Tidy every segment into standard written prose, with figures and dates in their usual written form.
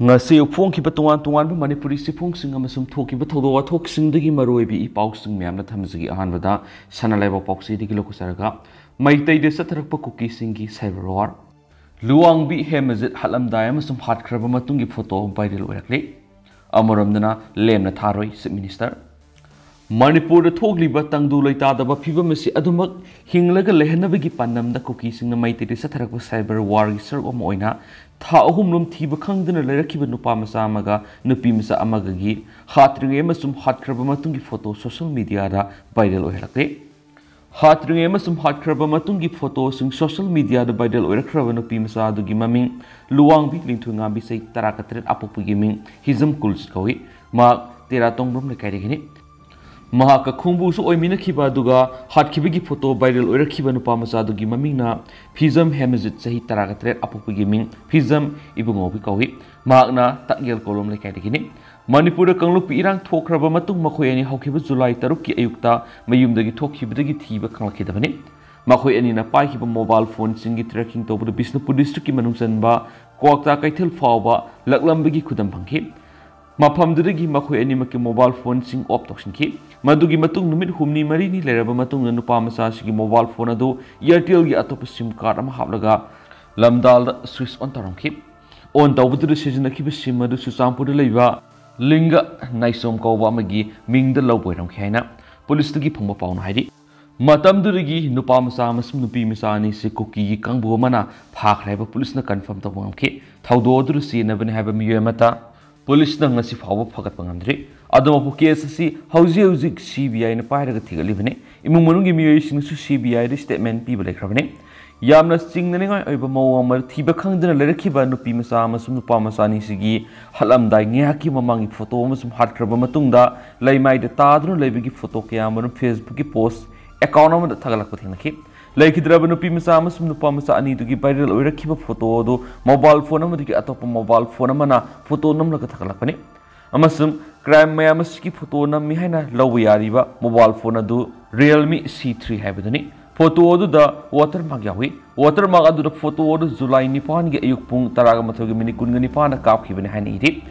ngasi upongkiba tongan Manipuri sifungsing amasum thokiba thodo wathoksingdagi maroibi ipausing myamna thamjigi ahanbada sanalaiba pausidigi lokusaraga maitai de satharakpa cookiesinggi cyber war luangbi hemazit halamdai amasum hatkraba matungi photo viral oirakle amaramdana lemna tharoi chief minister Manipur thokliba tangdu leitadaba phibamasi adumak hinglaga lehanabagi pannamda cookiesingna maitai de satharakpa cyber war gi sargom oina tha ahumlum thiba khangdana lerakhiba nupa macha amaga nupi macha amagagi hatringe amasum hatkraba matungi photo social media da viral oirakle hatringe amasum hatkraba matungi photo sing social media da viral oirakraba nupi macha adugi maming luwangbi lingthunga bi sei 13 apokpagi ming hizam kuls kawi ma tera tongbrom le kairigini Mahaka khumbu su oimina khiba duga hatkibigi photo viral oirakhiba nupa macha dugi mamingna Fizam Hemazit sahi 13 apokpagi ming Fizam ibungobi kawi mahakna takyal kolom le kairigini Manipur kanglupi irang thokraba matung makhoi ani haukiba July 3 ki ayukta mayumdagi thokhibadagi thiba kanglakhidabani makhoi ani na paikiba mobile phone singi tracking tobud Bisnupur district ki manungsanba Kwakta Kaithil fawba laklambagi khudam phangki mafamdudagi makhoi ani maki mobile phone sing off toksinki madugi matung numit humni mari ni leraba matung nupa macha sigi mobile phone adu Airtel gi atop sim card ama haplaga lamdal switch on taramki on tawbudu sijinaki sim adu susampur leiba linga naisom kawba magi mingda lawboiram khaina police gi phangba pauna haidi matamdurigi nupa macha masum nupi macha ni se cookie gi kangbo mana phakraiba police na confirm tawamki thawdo dur sina bani haba miyemata Police na ngasi fawa phagat pangamdri adomapu case si hauji CBI na pairaga thigalibane imung manungi miyoi singsu CBI ri statement pi balekhrabane yamna singnani ngai oiba mawamar thiba khangdana lerakhiba nupi macha amasum nupa macha ni sigi halamdai ngehaki mamangi photo amasum hatkraba matungda laimai da tadru leibigi photo kya maru Facebook ki post account amada thagalakpa thingnaki Laikidraba nupi macha amasum nupa macha ani dugi viral oirakhiba photo do mobile phone amadi atopa mobile phone amana photo namlaga thakalakpani amasum crime mayamasi photo nammi haina lawu yariba mobile phone adu Realme C3 haibadani photo adu da watermark yawi watermark adu da photo adu July 9 gi ayuk pung 13 minute 19 na kapkhibani haina iri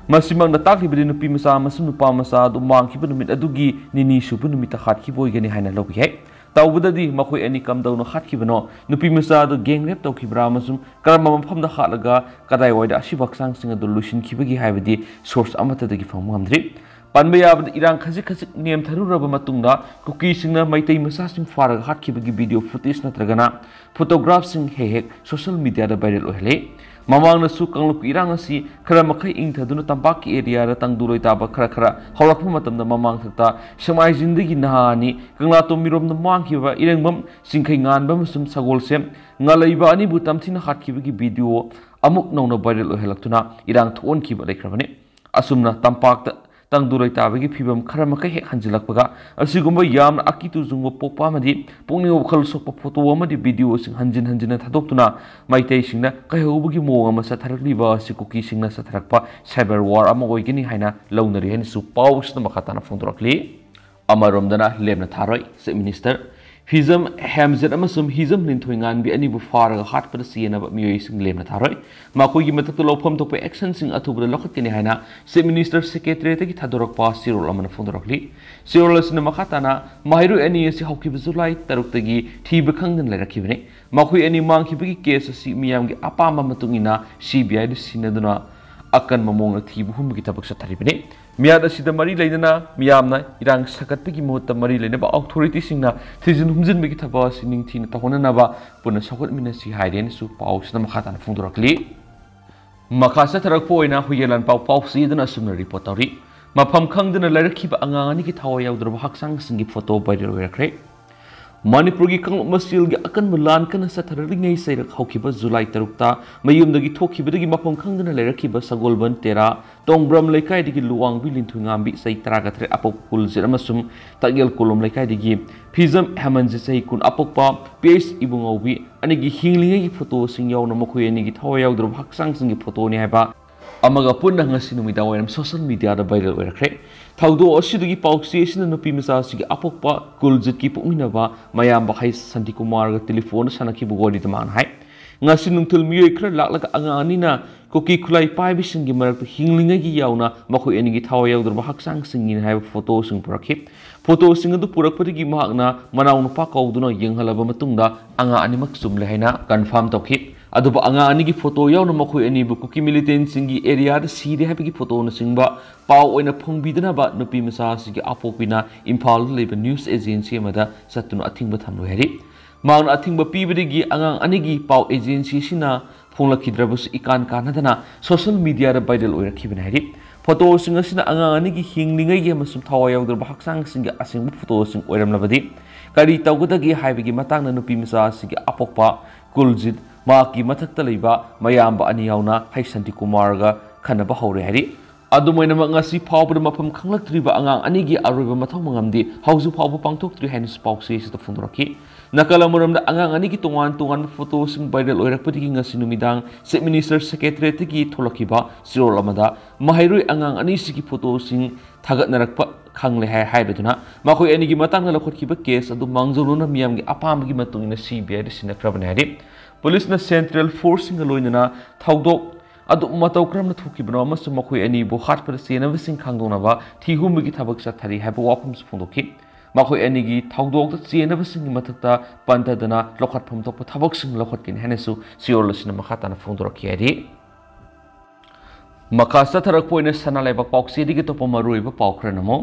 masimang na taklibadi nupi macha amasum nupa macha adu mangkhiba numit adugi nini subu numita khatkhibo igani haina logi hai Tawbudadi makhoi ani kamdawno khatkibano nupi macha do gang rape tawkhibra amasum karama mafamda khatlaga kadai waida asibaksang singa do lusin khibagi haibadi source amata dagi phangmamdri panba yabad irang khajik niyam tharuraba matungda cookie singna maitai macha sing faraga khatkibagi video footage natragana photograph sing hehek social media da viral ohle mamangna su kanglup irang asi khara makhai ingthaduna tampaki area ra tangduloi taba khara haurakpa matamda mamang thakta samai jindagi nahani kanglato miromna mangkhiba irengbam singkhai nganba musum sagol sem ngalaiba ani bu tamthina khatkibagi video amuk nongna viral ohelaktuna irang thon khiba lekhrabani asumna tampakta tangduloi tabagi phibam khara makai hek hanjilakpaga asigumba yamna akitu jungba pokpa amadi pungni wakhal sokpa photo amadi video sing hanjin thadoktuna maitai singna kaihubagi mong ama satharakliba si cookie singna satharakpa cyber war ama oigini haina launari hen su pausna makhatana phongdorakli amaromdana lemna tharoi chief minister Hizam Hamzat amasum hizam linthoingan bi ani bu faraga hatpada sienaba miyoi sing lemna tharoi makoi gi matak lofam tope action sing athubra lokhatini haina chief minister secretary te gi thadorakpa sirol amana phondorakli sirol asina makhatana mahiru ani si haukiba July 3 tagi thiba khangdan lerakhibani makoi ani mangkhibagi case si miyam gi apama matungina CBI du sinaduna akan mamong thibu humgi tabak satharibani Miyada sida mari lainana miyamna irang sakatpagi mohutta mari lainaba authority singna thijin humjin megi thaba sining thina tahonana ba puna sakot minasi haiden su pausna makhatan phungdorakli makhasa tharakpo oina huyelan pau sidana sumna report tawri mafam khangdana larakhiba angangani ki thawa yaudrba haksang singi photo viral oirakre Manipur gi kang masil gi akan mulan kana satharingai sairak haukiba July 3 ta mayumdagi thokhibadagi mafam khangdana lerakhiba sagolban tera tongbram laikai digi luwang bi linthungambi sai 13 apokpul jeramasum tagyal kolom laikai digi Fizam Hamanji sai kun apokpa page ibungobi anigi hinglingai photo sing yawna makhoi ani gi thawa yawdro haksang singi photo ni haiba amaga punna ngasi numida wayam social media da viral oirakre thawdo asidagi pauksi asina nupi macha sigi apokpa kuljit ki pukminaba mayamba hai santi kumar ga telephone da Sanakhiba godi taman hai ngasi nungthul miyoi khra laklaka anga anina koki khulai pai bising gi marak hinglinga gi yauna makhoi ani gi thawa yaudar ba haksang singin hai photo sing purakhi photo sing adu purakpati gi mahakna manaw nupa kauduna yenghalaba matungda anga animak sumle haina confirm tokhi aduba anga ani gi photo yauna makhoi ani bu koki militant singi area da siri habi gi photo na singba paw oina phongbidana ba Nupimacha sigi Apokpina Imphal leba news agency amada satuna athingba thamlo hari mang athingba pibadigi angang anigi paw agency sina phonglakhidrabus ikan kanadana social media da viral oirakhibana hari photo sing asina angang anigi hinglingai gi masum thawa yaudar ba haksang sing asing photo sing oiramlabadi kari tawgadagi haibigi matangna Nupimacha sigi Apokpa Kuljit maki mathakta leiba mayamba ani yauna Haisanti Kumar ga khanaba hore hari adumoina ngasi phawbada mafam khanglaktriba angang anigi aroiba mathau mangamdi hauju phawba pangthoktri hain spauksi sita phundoraki nakala muramda angang anigi tongan photo sing viral oirakpati ngasi numidang Chief Minister Secretary gi tholakiba sirol amada mahairoi angang ani sigi photo sing thagat narakpa khangle hai haibaduna makhoi anigi matangna lakhotkiba case adu mangjoluna miyamgi apamgi matungina CBI sinakrabane hari police na central forcing aloinana thaudok adu matau kramna thukibno amasu makhoi ani bo hatpara senaba sing khangdonaba thihumgi thabak sathari haiba wapum sphondokhi makhoi ani gi thaudok ta chenaba sing mathakta pantadana lokhatpham tokpa thabak sing lokhatkin hanesu siorlasina makhatana phondoraki ari makasa tharak poina sana lebak pauksi digi topa maruiba paukranamo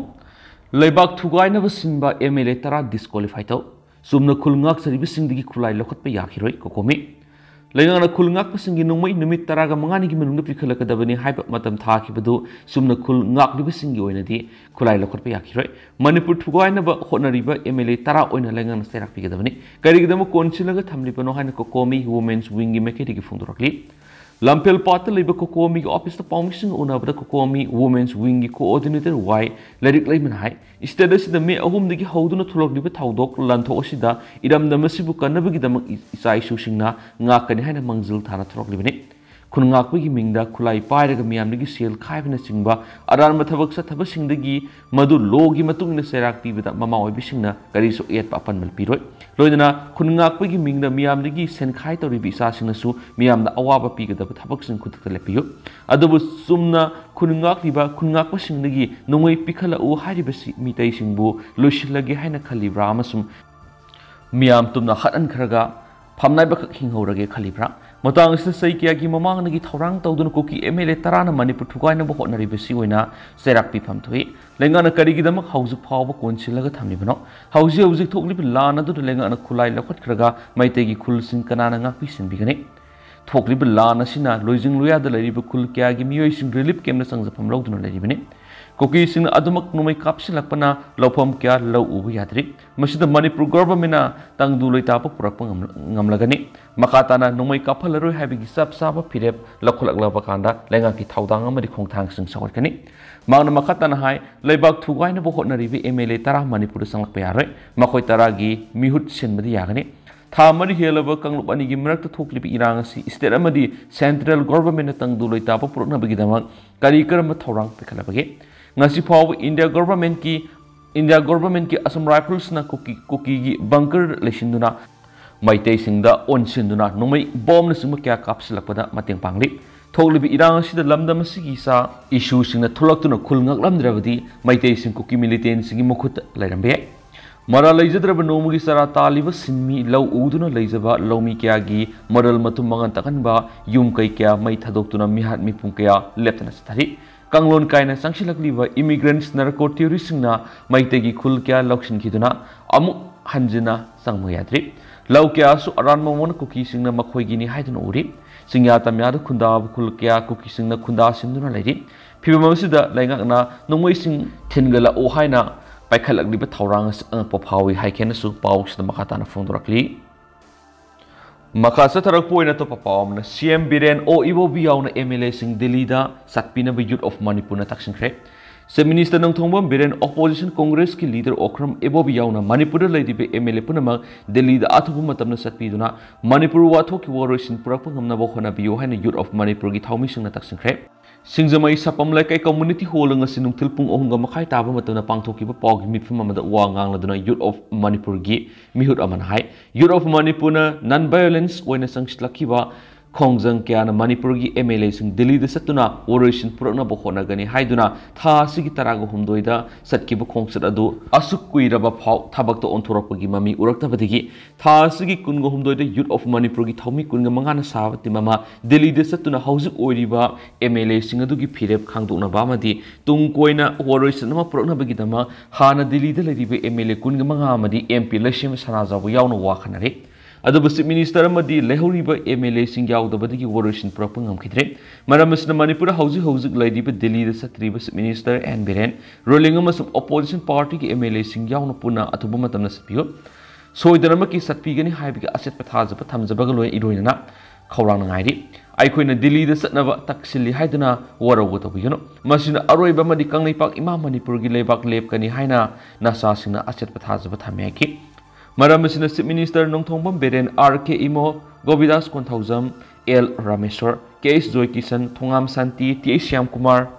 lebak thugainaba sinba MLA tara disqualify to sumna khulngak saribi singdigi khulai lokhatpa yakhiroi kokomi Laingana khulngak pasingi nungmai numit taraga mangani gi menungna pikhalakadabani haiba matam thakibadu sumna khulngak liba singi oinadi khulai lokhatpa yakhiroi Manipur thugaina ba honariba MLA tara oina laingana serak pikadabani karigidama konsilaga thamlibano haina kokomi women's wing gi meketi gi phungdorakli Lampel Pata Liba Kokomi office the Pomising Unabra Kokomi Women's Wing Coordinator Y Lerik Layman High instead of the me ahum the Hoduna Tulok Liba Taudok Lanto Oshida Idam the Masibu Kanabigidam Isai Shushingna Ngakani Hana Mangzil Tana Trok Libani Kunngakwi Mingda Kulai Piraga Miamigi Seal Kaivana Singba Aran Matavaksa Tabashingdagi Madu Logi Matung the Serak Pibida Mama Bishingna Gariso Yet Papan Malpiroi Loidana Kunngakwi Mingda Miamigi Senkai to Ribisa Sinasu Miam the Awaba Piga the Tabaks and Kutakalepiyo Adabu Sumna Kunngakliba Kunngakwa Singdagi Nomai Pikala O Haribasi Mitai Singbu Lushilagi Haina Kalibra Amasum Miam Tumna Hatan Kraga Pamnai Bakak Hinghorage Kalibra Matang say Kiaki Mamang Nagi Torang Todun Cookie MLA Tarana Manipur Tugaina Bohonari Besiwina Serak Pipam to it Lengana Karigidam House of Power Consilaga Tamibano House of the Togli Lana to the Lengana Kulai Lokot Kraga Maitegi Kulsin Kanana Pisin Bigani Togli Lana Sina losing Luya the Lady Kulkiagi Muising Relief came the songs of Lodun Lady Cookies in Adamak Numai Kapsilapana Lopom Kia Low Ubiyatri Mashida Manipur Governmenta Tangdulai Tapa Purapang Ngamlagani Makatana Numai Kapalaru having sub Saba Pirep Lokulak Lavakanda Langaki Taudanga Madikong Tanks and Sawakani Mount Makatana High Laybak to Guina Bohonari MLA Tara Manipur Sanakpare Makoi Taragi Mihut Sin Madiagani Tamari Hilava Kanglupani Gimrak to Tokli Irangasi Steramadi Central Government Tangdulai Tapa Purna Bigidamak Karikar Matorang Pikalabagi Ngasi Paw India government ki Assam Rifles na cookie gi bunker leshinduna Maitei Singda on Sinduna Nomai bomb na Sumakia Kapsilapada Mating Pangli Tolibi Irang si the Lamdam Sigisa issue sing the Tulak to Kulngak Lamdravadi Maitei Sing cookie militant Sigimokut Larambe Mara Lazadraba Nomugi Sara Taliba Sinmi Low Uduna Lazaba Lomi Kiagi Moral Matumangan Takanba Yum Kaikia Maitadokuna Mihat Mipunkea Lieutenant Stari Kanglon Kaina Sangshilakliva immigrants narco terrorism Maitegi Kulkia Lokshin Kiduna Amu Hanjina Sangmayatri Laukia su aran Momon cookie sing the Makoigini Haidun Uri Singata Miada Kunda Kulkia cookie sing the Kunda Sinduna lady Pibamasida Langana no wasting Tingala Ohaina by Kalakliba Taurangas and Popawi Haikenasu Paus the Makatana Fondorakli Makasa tarakpo na to papawam na CM Biren o ibo biyaw na MLA sing Delida Satpina ba Youth of Manipur na taksing kre. Sa Minister ng Thongbam Biren Opposition Congress ki leader Okram ibo biyaw na Manipur na lady ba MLA po namang Delida ato po matam na Satpido na Manipur wato ki waro sin purak pang na bako na biyohan na Youth of Manipur ki tawmi sing na taksing kre. Singzamai sapam lai kai community hall nga sinung tilpung ohunga makai taba matana pangthokiba pawgi mitfam amada wangang laduna Youth of Manipur gi mihut aman hai Youth of Manipur na non violence oina sangslakiba Khongjang kyana Manipur gi MLA sing Delhi da satuna oration purna bo khona gani haiduna tha sigi taraga humdoida satkiba khongsat adu asuk kuiraba phau thabak to onthorapagi mami uraktabadigi tha sigi kungo humdoida Youth of Manipur gi thomi kunga mangana sabati mama Delhi da satuna hauzik oiriba MLA sing adu gi phirep khangdokna bamadi tung koina oration ma purna bagi dama hana Delhi da leribe MLA kunga manga amadi MP lashim sanajabu yauna wa khanare Adu Chief Minister amadi lehoriba MLA sing yaudabadagi oration purapang amkhidre maramasna Manipur hauzik laidiba Delhi da satriba Chief Minister and Biren rolling amasum opposition party ki MLA sing yauna puna atuba matamna sapiyo soidanamaki satpigani haibiga aset pathajaba thamjabaga loi iroinana khawrang ngairi aikoina Delhi da satnaba taksili haiduna warawu tabiyano masina aroiba madi kanglaipak ima Manipur gi lebak lepkani haina nasa singna aset pathajaba thamyaki Maramasina Chief Minister Nongthongbam Beren RK Imo Govidas Konthaujam L Rameshwar KS Joy Kisan Thongam Santi T Shyam Kumar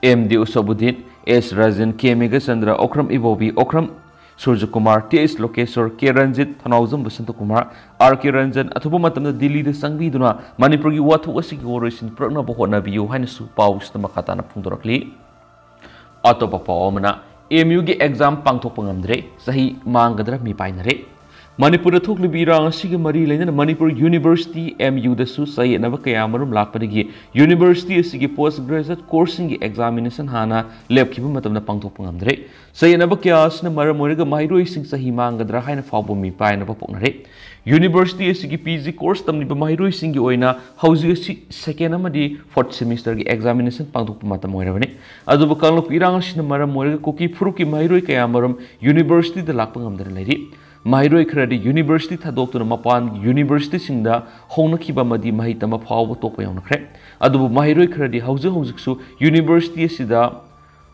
MD Usabudin S Rajan K Megasandra Okram Ibobi Okram Surja Kumar T S Lokeshwar K Ranjit Thanaujam Basanta Kumar RK Ranjan athuba matamda Delhi da sangbiduna Manipur gi wathu asigi oration pragna bohona biyu haina su paus ta makata na phungdorakli atopa paomana MU gi exam pangthok pangamdre sahi mangadra mi painare Manipur thoklibi rang asigi mari leina Manipur University MU da su sahi naba kaya marum lakpadagi University asigi postgraduate course gi examination hana lepkiba matamna pangthok pangamdre sahi naba kaya asna maram oiraga mairoi sing sahi mangadra haina fawbo mi painaba poknare University asigi PG course tamniba mairoi sing gi oina hauji asi second amadi fourth semester gi examination pangthok matam oirabane aduba kanglok irang asina maram oiraga koki furuki mairoi kaya maram University da lakpangamdra leiri Mairoi Kradi University Tadokuna Mapan University Singda Honakiba Madi Mahitama Power Topa Yonakre Adubu Mairoi Kradi Hausiksu University Sida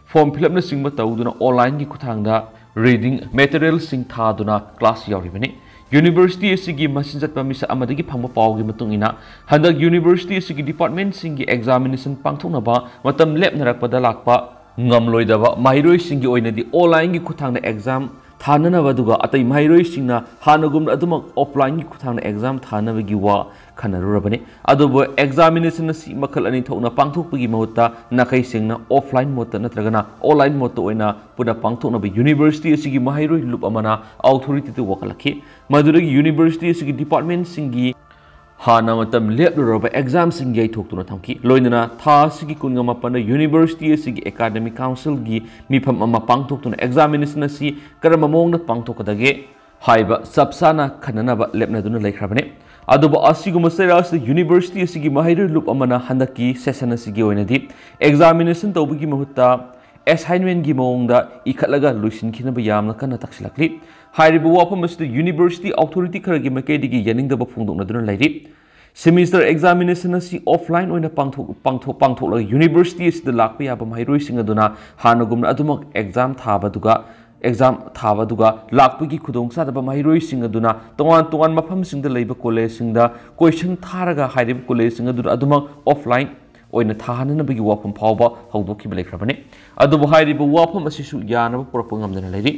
Form Philipna Singba Tauduna online gi kuthangda reading material sing thaduna class yauribani University Sigi Masinjat Pamisa Amadagi Pama Pawgi Matungina Handak University Sigi Department Singi examination Pangtonaba Matam Lep Narakpada Lakpa Ngamloidaba Mairoi Singi Oinadi online gi kuthangda exam Thana Vaduga Atai Mairoi Singna Hanagum Aduma offline gi kuthangna exam thana bagi wa khanarurabani adubo examination si makal ani thokna pangthokpagi mahutta nakai singna offline mode natragana online mode oina puna pangthokna ba university asigi mahairoi lup amana authority to wakalaki maduragi university asigi department singi hana matam lepluraba exam singi thokuna thamki loinana tha sigi kunga mapana university asigi academic council gi mifam ama pangthokuna examination asi karama mongna pangthokadage haiba sabsana khananaba lepnaduna laikhrabane aduba asiguma seras university asigi mahairoi lup amana handaki session asigi oinadi examination tawbigi mahutta assignment gi mongda ikhatlaga luisin khinaba yamna kana taksilakli hairibu wapam asida university authority kharagi makedigi yaningdaba phungdoknaduna lairi semester examination asi offline oina pangthok university asida lakpa yaba mahairoi singaduna hanagumna aduma exam thabaduga lakpagi khudong sadaba mahairoi singaduna tongan mafam singda leiba college singda question tharaga hairib college singaduna aduma offline oina thahana bagi wapam phawba hawdoki belekhrabane adubu hairibu wapam asisu yanaba propangamdana leiri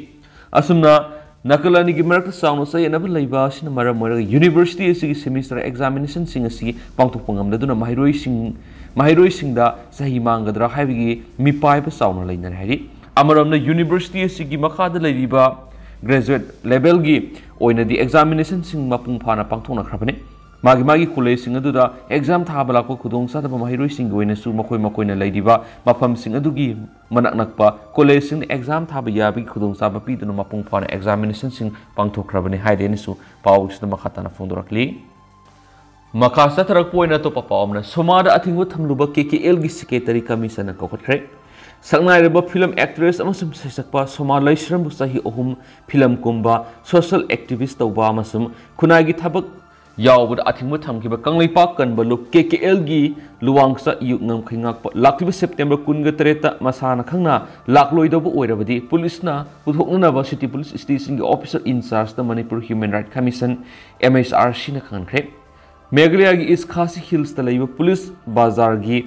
asumna nakalani gi marak saunu sai anaba leiba sina maram moira university asigi semester examination sing asi pangthokpangamda duna mahairoi singda sahi mangadra haibigi mipai ba saunu leinare hairi amaramna university asigi makhada leiriba graduate level gi oina di examination sing mapung phana pangthokna khrabane magi college sing aduda exam thabala ko khudong sadaba mahairoi sing oina su makoina leiriba mafam sing adugi manaknakpa college sing exam thaba yabi khudong saba piduna mapung phana examination sing pangthokhrabane haideni su pawsna makhatana phondorakli makasa tarak poina to papaomna somada athingu thamluba KKL gi secretary commission ko khotre Sangnai film actress amasum sesakpa Somalai Shram Sahi Ohum film kumba social activist tawba amasum kunagi thabak yawbud athingmu thamkiba kanglai pak kan balu KKL gi luwangsa yuk ngam khingak laktiba September 23 masana khangna lakloi dobu oirabadi police na puthokna ba city police station gi officer in charge the Manipur Human Rights Commission MSRC na khangkhre Meghalaya gi is Khasi Hills ta leiba police bazar gi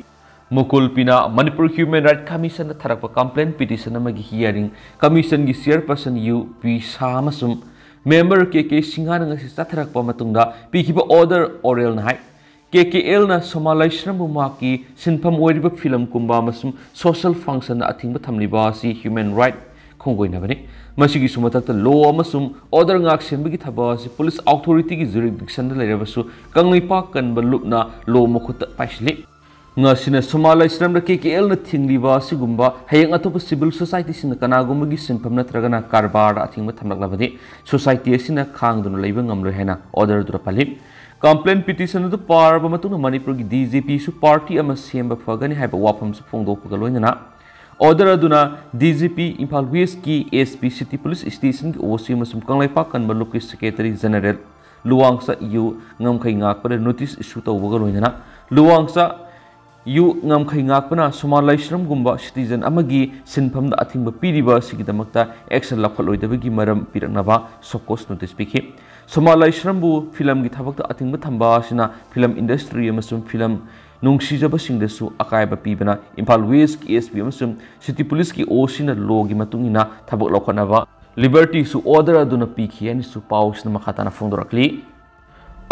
Mukul Pina, Manipur Human Rights Commission Tarapa complaint petition amagi hearing, Commission gi chairperson U.P. Samasum, member KK Singhana ngasi satarakpa matungda, pikiba order oral na hai. KKL na Somalaishram Bumaki, Sinpam Oiriba Film Kumba Masum, social function na ating batamliba si human right Kongoy na bani. Masigi sumatak law masum, order ngak sinbagi taba si police authority ki jurisdiction na lerabasu, kanglipa kan balup na law mokuta paisli. Nga sina Somalaishram na KKL na tingliba si gumba, hayang atopa civil society sina kanagumagi sinpam na tragana karbar ating batamlak na bani. Society sina kang doon labang ngamlo hena, order dura palim. Complaint petition to par Bamatuna Manipur DGP su party ama semba fagani have a wapam sufondo pagaloina. Order aduna DGP Impal West ki SP City Police Station ki OC masum kanglaipa kan Baluki Secretary General Luangsa yu ngam kai ngak pada notice issue to pagaloina. Luangsa yu ngam kai ngak pana Somalaishram gumba citizen amagi sinpam da ating bapiriba sigidamakta action lakhaloy dabagi maram piraknaba sokos notice piki. Somalaishram bu film gi thabak ta ating thamba sina film industry amasum film nungsijaba singdasu akaiba pibana Impal West ki SP amasum City Police ki OC na law gi matungina thabak lokhanaba liberty su order aduna pikhi ani su paus na makhatana phongdorakli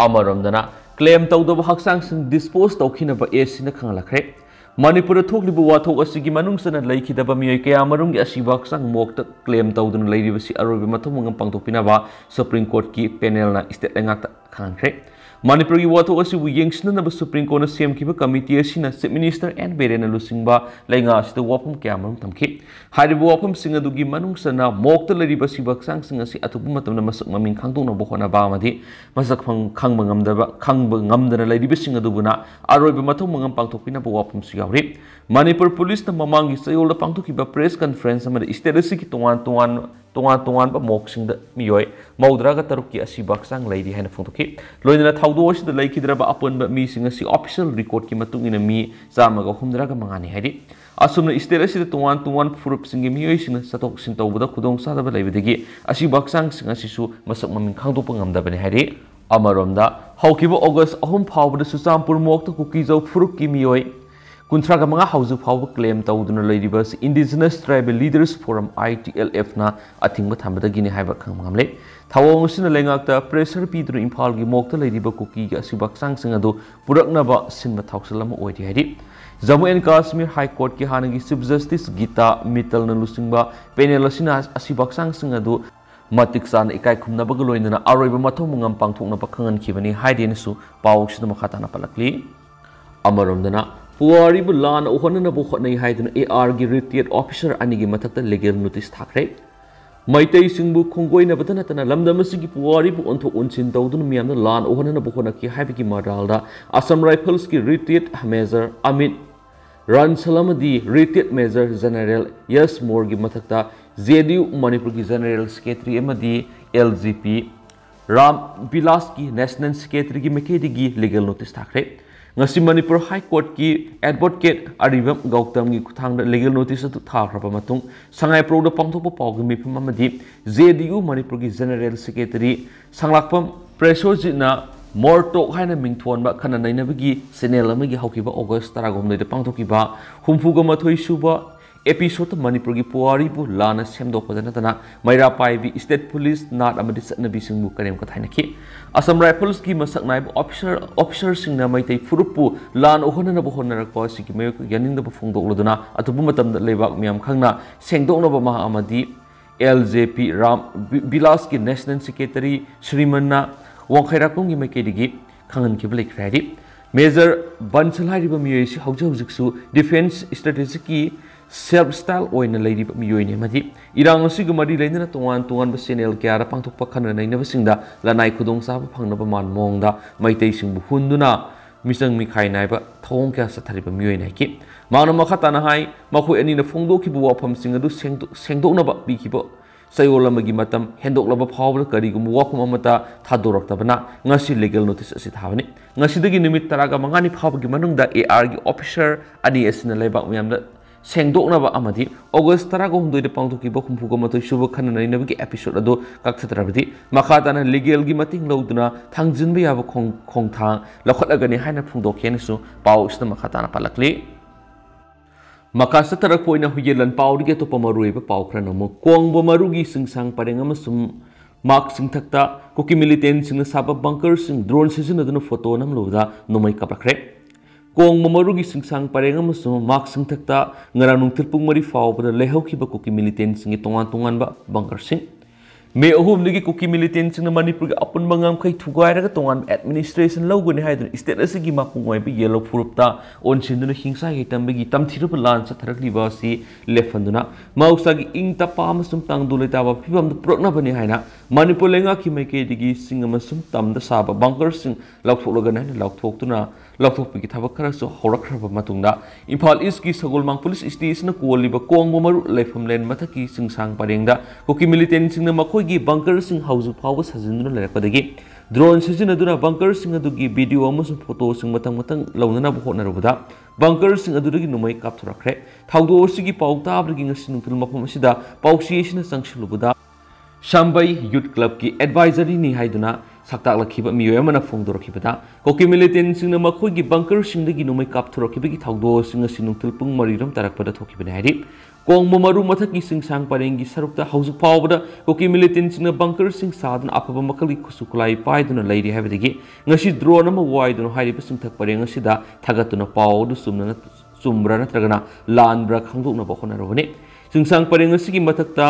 amaramdana claim tawdaba haksang sing dispose tawkhinaba AC na khanglakre Manipur thoklibu wathok asigi manungsana laikhidaba miyoi kaya marumgi asibak sang mokta claim tawduna lairibasi arobi mathumungam pangtokpinaba Supreme Court ki panel na state ngakta khangkhre Manipur gi wathok asibu yengsnanaba Supreme Court na semkiba committee asina Chief Minister and Berena lusingba lainga asida wapum kaya marum tamkhi haribu wapum singadugi manungsana mokta lairibasi baksang singasi atubu matamna masak maming khangtongna bohona ba amadi masak khangba ngamdana lairibasi singadubuna arobi mathumungam pangtokpinaba wapum sigauri Manipur Police na mamangi sayol da pangtokkiba press conference amada state asigi tongan ba moksing da miyoi maudraga taruki asibak sang lairi haina phongtokki loina thawdo asida laikhidraba apon ba mi singa si official record ki matungina mi jamaga humdraga mangani haidi asumna state asida tongan furup singi miyoi singa satok sin tawbada khudong sadaba laibadagi asibak sang singa sisu masak maming khangdokpa ngamdabani haidi amaromda haukiba August 3 phawbada Suchampur mokta kukizau furup ki miyoi Kuntraga mga hauzu phawba claim tawduna lairibas Indigenous Tribal Leaders Forum ITLF na atingba thambada gini haiba khangmamle thawong sina lengakta pressure pidru Impal gi mokta lairiba kuki ga sibak sangsing adu puraknaba sinba thawsalama oidi haidi Jammu and Kashmir High Court ki hanagi Chief Justice Gita Mittal na lusingba panel asina asibak sangsing adu matik san ikai khumna bagaloina aroiba mathomungam pangthokna pakhangan khibani haideni su pawsina makhatana palakli amaromdana Puaribu lan ohana bu khotnai haidun AR gi retired officer ani gi mathakta legal notice thakre Maitai singbu khongoi na batana tana lamdamasi gi puaribu onthok onsin tawdun miyamna lan ohana bu khona ki haibiki madalda Assam Rifles ki retired Major Amit Ransalamadi retired Major General Yes More gi mathakta JDU Manipur gi General Secretary amadi LGP Ram Bilas ki National Secretary gi mekedi gi legal notice thakre ngasi Manipur High Court ki advocate Aribam Gautam gi kuthang legal notice tu thakraba matung sangai pro da pangthokpa pawgi mifam amadi JDU Manipur gi General Secretary sanglakpam Presoji na Mortok haina mingthon ba khana nainabagi channel amagi haukiba August 19 da pangthokiba humfuga mathoi suba episode Manipur gi puaribu lana semdokpadana tana maira paibi state police nat amadi satnabi singbu karem ka thainaki Assam Rifles ki masak naib officer singna maitai furupu lan ohona na bohona rakpa sigi me yaning da phongdok loduna atubu matam da lebak miam khangna sengdokna ba ma amadi LJP Ram Bilas ki National Secretary Shrimanna Wangkhairakum gi makedigi khangan ki blek ready Major Bansal hariba miyesi hawjawjiksu defense strategy ki self style oina lady miyoine madi irang asigu mari leina tongan ba channel kya ra pangthokpa khana naina basingda lanai khudong sa ba phangna ba man mongda maitei singbu hunduna misang mikhai nai ba thong kya sa thariba miyoine ki mangna makhata na hai makhoi ani na phongdo ki bu wafam singadu sengdokna ba bi ki ba sayola magi matam hendok laba phawra kari gum wakum amata thadorak tabana ngasi legal notice asi thabani ngasi dagi nimit taraga mangani phawgi manungda AR gi officer ani asina lebak myamda sengdokna ba amadi August 12 da pangthoki ba khumfuga matoi suba khana naina gi episode ado kaksatrabdi makhatana legal gi mating loduna thangjin ba yaba khongthang lakhotagani haina phungdok khenesu paw sna makhatana palakli Maka setarak poina huyelan paudi ke to pamarui ba paukra namo kong bo marugi singsang pareng amasum mak sing thakta koki militant sing saba bunker sing drone season aduna photo nam loda nomai kaprakre kong bo marugi singsang pareng amasum mak sing thakta ngaranung tilpung mari fau pada lehau ki ba koki militant sing tongan ba bunker sing me ohum lagi koki militant sing manipur ga apun bangam kai thugai ra tongan administration logone haidun state asigi mapungoi bi yellow furupta on sinduna hingsa hitam bagi tamthiru lan sa tharakli ba si lefanduna mausagi ing tapa amasum tang duleta ba phibam prokna bani haina manipur lenga ki mai ke digi sing amasum tamda saba bunker sing laukthok na laukthok pi thabak khara so horakhra matungda Imphal East ki Sagolmang police station na kuoliba kongbo maru lefam len mathaki sing sang parengda koki militant sing na makoi gi bunker sing hausu phawa sajinduna lerakpadagi drone sijinaduna bunker sing adugi video amasung photo sing matang launana bu hotnarubada bunker sing adugi numai kapthurakre thaudo sigi pauta abrigi ngasin kil mafam asida pausiation sangshilubada Shambai Youth Club ki advisory ni haiduna saktak lakhiba miyoy amana phongdorakibada koki militant sing na makoi gi bunker sing dagi numai kapthurakibagi thaudo sing asinung tilpung mariram tarakpada thokibana hari kongbo maru mathaki sing sang parengi sarukta hausu pawbada koki militant sing na bunker sing sadan apaba makali kusukulai paiduna leiri habadagi ngasi drone ama waiduna hairiba sing thak pareng asida thagatuna pawdu sumra natragana lanbra khangdokna bokhonarobane sing sang pareng asigi mathakta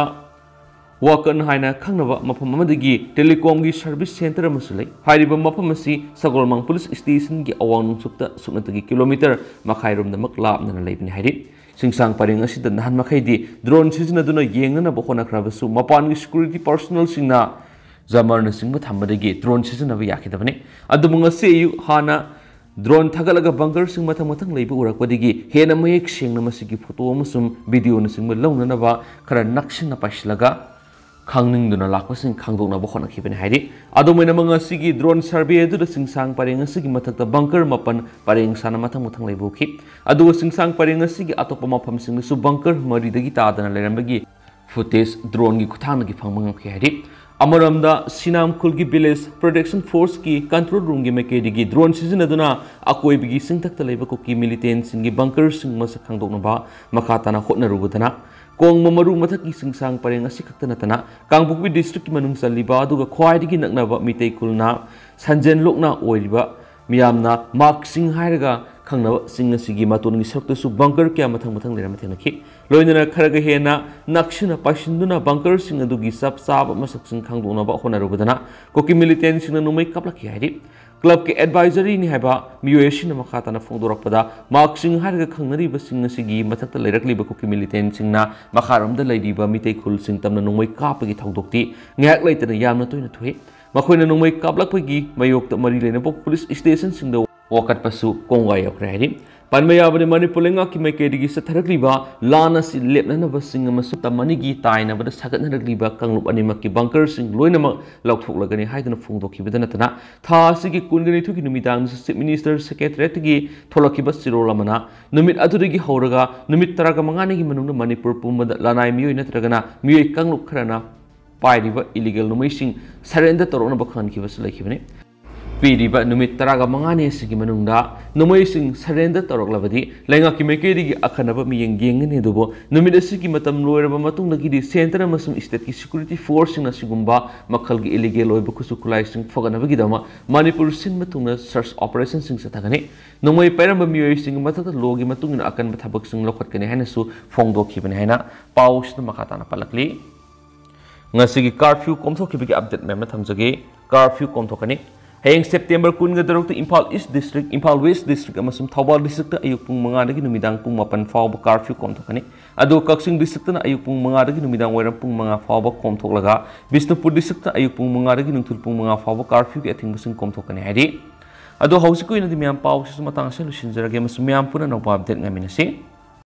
Wakan haina khangnaba mafam amadagi telecom gi service center amasule hairiba mafam asi Sagolmang police station gi awang nungsukta suknatagi kilometer makhairom damak lapna leibni hairi singsang pareng asida nahan makhaidi drone sizinaduna yengna bokhona khrabasu mapan gi security personnel singna zamarna singba thambadagi drone sizinaba yakidabane adumunga seyu hana drone thagalaga bunker sing mathang leiba urakpadigi hena mayek singna masigi photo amasum video na singba lawnana ba khara nakshina paislaga khangning duna lakpasing khangdokna bokhona khibani hairi adomena manga sigi drone survey adu da singsang pareng sigi mathakta bunker mapan pareng sana mathang leibuki adu singsang pareng sigi atopa mafam sing su bunker mari dagi tadana lerambagi footage drone gi khuthang gi phangmang khi hairi amaramda sinam khulgi village protection force ki control room gi meke digi drone season aduna akoi bigi singthakta leiba ko ki militant sing gi bunker sing masa khangdokna ba makhatana hotna rubudana Kong mamaru mathaki singsang pareng asi khakta natana Kangpokpi district manung saliba aduga khwaidigi naknaba mitei kulna sanjen lokna oiriba miyamna mark sing hairaga khangnaba sing asigi maton gi sakta su bunker kya mathang lera mathengaki loinana kharaga hena nakshina pasinduna bunker sing adugi sab sab masak sing khangdona ba honarubadana koki militant sing numai kaplaki hairi Club ke advisory ni haba miyoyeshin makhatana phongdorakpada mark sing harga khangnariba sing asigi mathakta leirakliba koki militant singna makharamda leiriba mitei khul sing tamna nongmai kapagi thongdokti ngak leitana yamna toina thoi makoina nongmai kaplakpagi mayokta mari lena pok police station singda wakat pasu kongai yakra hari panmaya bani manipur lenga ki mai kedigi satharakliba lana si lepnana basing amasu tamanigi taina bada sagatnarakliba kanglup animak ki bunker sing loinama laukthok haidana phongdokibadana tana tha sigi kungani thuki numidang chief minister secretariat gi tholakiba sirolamana numit adurigi horaga numit taraga mangani gi manungna manipur pumada lanai miyoi natragana miyoi kanglup kharana pairiba illegal numaising surrender torona bakhan ki basulakibane Piriba numit taraga mangani sigi manungda numaising surrender toroklabadi lenga ki mekerigi akhanaba miyeng gengni dubo numit asigi matam loiraba matungdagi di center amasum state ki security force na sigumba makhalgi illegal oiba kusukulai sing foganabagi dama manipur sin matungna search operation sing sathagani numai pairamba miyoi sing mathata logi matungina akan bathabak sing lokhatkani haina su phongdokhibani haina pausna makhatana palakli ngasigi curfew komthokibagi update memna thamjage curfew komthokani Hayang September kun nga darok Imphal East District, Imphal West District amasum Thawal District ayuk pung mga dagi numidang pung mapan fawba curfew komthokani ado Kaksing District na ayuk pung mga dagi numidang wairam pung mga fawba komthoklaga Bisnupur District ayuk pung mga dagi nungtul pung mga fawba curfew ki ating basing komthokani hari ado hausiko ina di miyam paw sa matang sa lusinjarage mas miyam puna na update ngamin si